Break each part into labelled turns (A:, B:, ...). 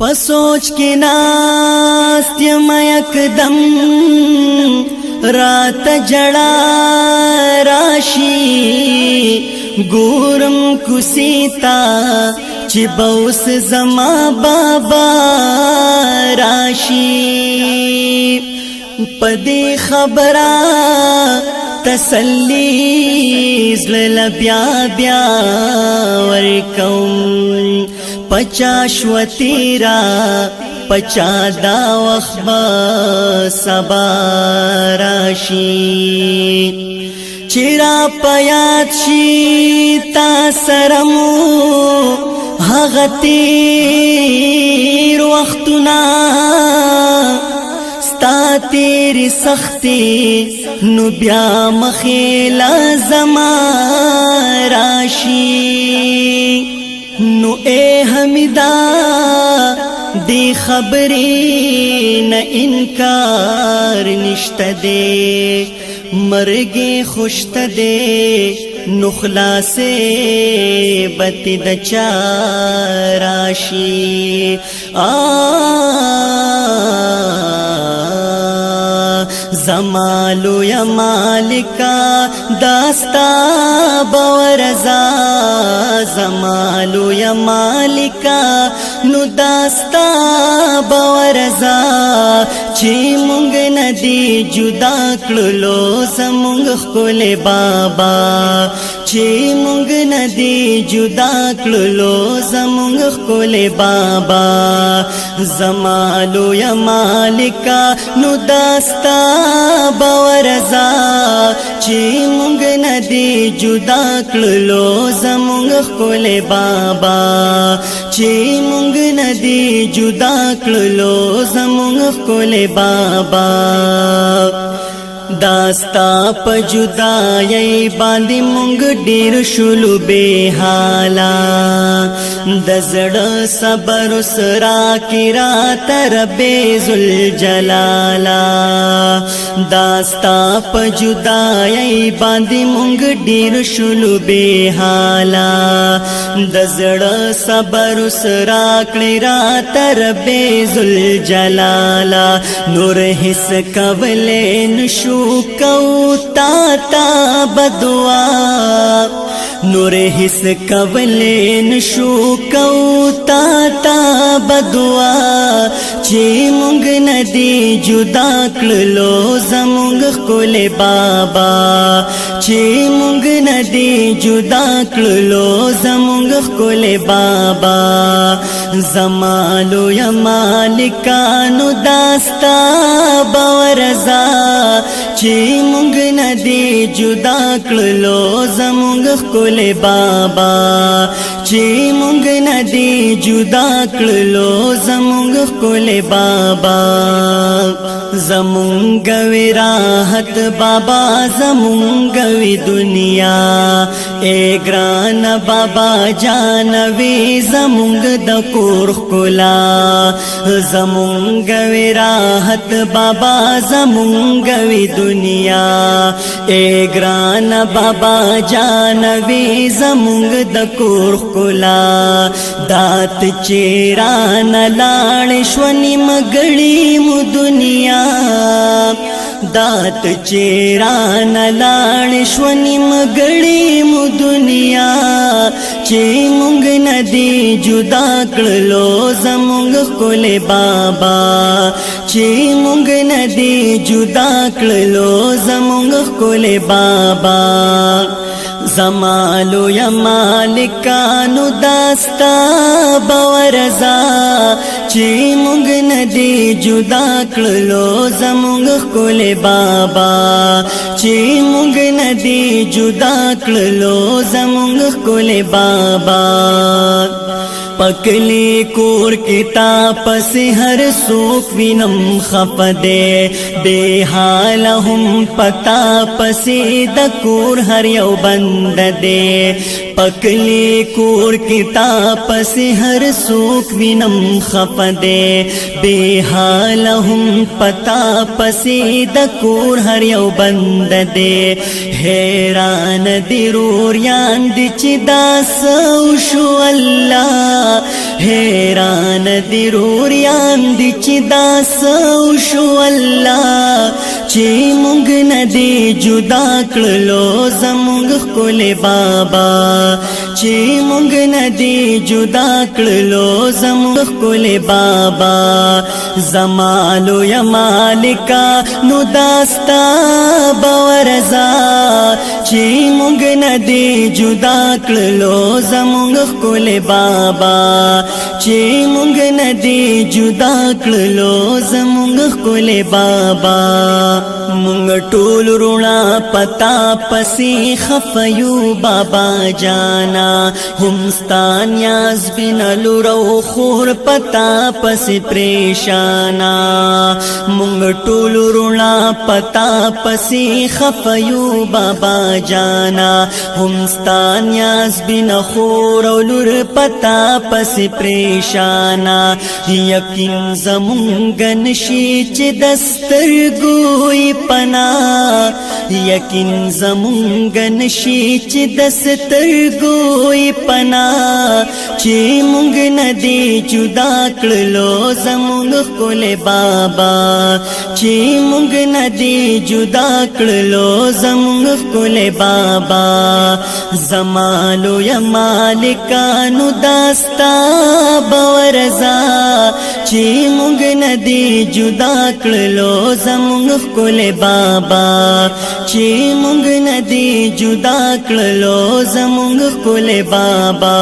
A: पसोच के नास्त्य मयकदम रात जड़ा राशि गोरम कुसीता चिबौस जमा बाबा राशि पदे खबरा तसल्ली ज़ल ब्या ब्या वरकौम पचाश्वतीरा पचादा वखबा सबा राशि चिरा पयात शीता सरमो हगतीर वक्तुना स्ता तेरी सख्ती नुब्या मखीला जमा राशि नु ए हमिदा दी खबरी न इनकार निश्त दे मरगे खुश्त दे नुखला से बति दचा राशि जमालो या मालिका दास्ता बवरजा जमालो या मालिका नु दास्ता बवरजा ची मुंग नदी जुदा क्लुलो समुंग खोले बाबा ची मुंग नदी जुदा क्लुलो समुंग खोले बाबा जमालो या मालिका नु दास्ता बवरजा ची मुंग नदी जुदा क्लुलो जमुंग खोले बाबा ची मुंग नदी जुदा क्लुलो जमुंग खोले बाबा दास्ता पजुदाई बांधी मुंग डीर शुलु बेहाला दजड़ सबर सरा किरा तरबे जुल जलाला दास्ता पजुदाई बांधी मुंग डीर शुलु बेहाला दजड़ सबर सरा किरा तरबे जुल जलाला नूर हिस कवले नशु कौता बदुआ नूर हिस कवलेन शू कौता बदुआ ची मुंग नदी जुदा क्ललो जमुंग कोले बाबा ची मुंग नदी जुदा क्ललो जमुंग कोले बाबा जमालो या मालिका नु दास्ता बवरजा ची मुंग नदी जुदा क्ललो जमुंग कोले बाबा ची मुंग नदी जुदा क्ललो जमुंग कोले बाबा जमुंग विराहत बाबा जमुंग वि दुनिया ए ग्रान बाबा जानवी जमुंग दकुर कुला जमुंग विराहत बाबा जमुंग वि दुनिया ए ग्रान बाबा जानवी जमुंग दकुर कुला दात चेरा न लाणेश्वनी मगड़ी मु दुनिया दात चेरा न लाणेश्वनी मगड़ी मु दुनिया ची मुंग नदी जुदा क्ललो जमुंग कोले बाबा ची मुंग नदी जुदा क्ललो जमुंग कोले बाबा जमालो या मालिका नु दास्ता बवरजा ची मुंग नदी जुदा क्ललो जमुंग कोले बाबा ची मुंग नदी जुदा क्ललो जमुंग कोले बाबा पकली कोर किताब से हर सूख विनम खपदे बेहाल हम पता पसे दकूर हर यौ बंद दे पकली कोर किताब से हर सूख विनम खपदे बेहाल हम पता पसे दकूर हर यौ बंद दे हैरान दिरूर यान दिचिदा सौशु अल्लाह حیران دی روریان دی چی دا سوشو اللہ چی مونگ ندی جدا کړلو زمونگ خکل بابا چی مونگ ندی جدا کړلو زمونگ خکل بابا زمالو یا مالکا نو داستا باورزا چی مونگ ندی جدا کړلو زمونگ خکل بابا چی مونگ ندی جدا کړلو زمونگ خکل بابا مونگ ټول رونا پتا پسی خفیو بابا جانا همستان یاز بنلو رو خور پتا پسی پریشانا مونگ ټول رونا پتا پسی خفیو بابا جانا همستان یاز بن خور لور پتا پسی پریشانا یقین زمونگ نشی چی دسترگوی پنا یقین زمونگ نشی چی دسترگوی پنا چی مونگ ندی جدا کړلو زمونگ خکل بابا چی مونگ ندی جدا کړلو زمونگ خکل بابا زمالو یا مالکانو داستا باورزا چی مونگ ندی جدا کړلو زمونگ خکل بابا چی مونگ ندی جدا کړلو زمونگ خکل بابا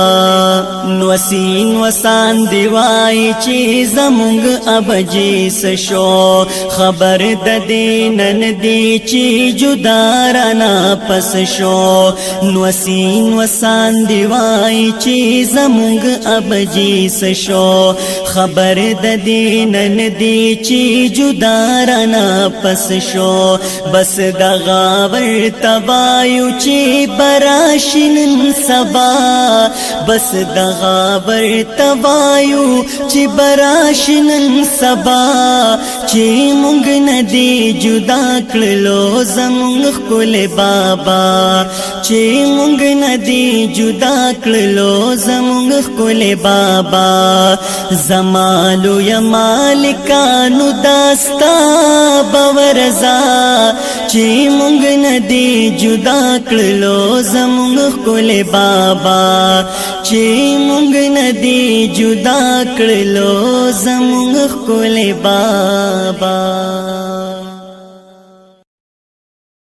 A: نوسین وسان دیوائی چی زمونگ اب جیس شو خبر ددینن دی چی جدا رانا پس شو نوسین وسان دیوائی چی زمونگ اب جیس شو خبر ددینن دی چی جدا رانا پس شو بس دغا ورتوایو چی براشن سبا بس دغا ورتوایو چی براشن سبا چی مونگ ندی جدا کړلو زمونگ خکل بابا چی مونگ ندی جدا کړلو زمونگ خکل بابا زمالو یا مالکانو داستا باورزا چی مونگ ندی جدا کړلو زمونگ خکل بابا چی مونگ ندی جدا کړلو زمونگ خکل بابا